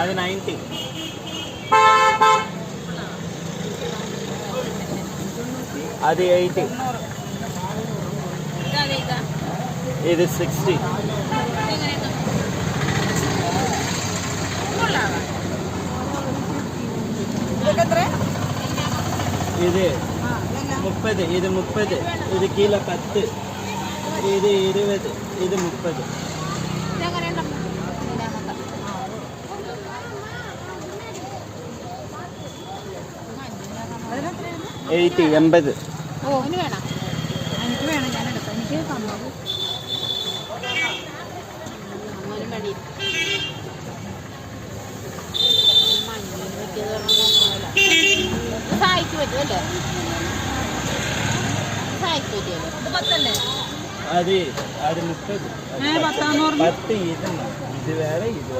അത് 90. അത് 80. ഇത് 60. ഇത് 30. ഇത് 30. ഇത് കിലോ 10. ഇത് 20. ഇത് 30. 80. ഓ അതിന് വേണം, എനിക്ക് വേണം, ഞാൻ എടുക്കാം. എനിക്ക് തന്നത് മടി സഹായിച്ചു പറ്റുമല്ലേ? സഹായിച്ചു പറ്റുമല്ലോ. ഇത് 10 അത് 30. 10 ഇത് വേറെ ഇത്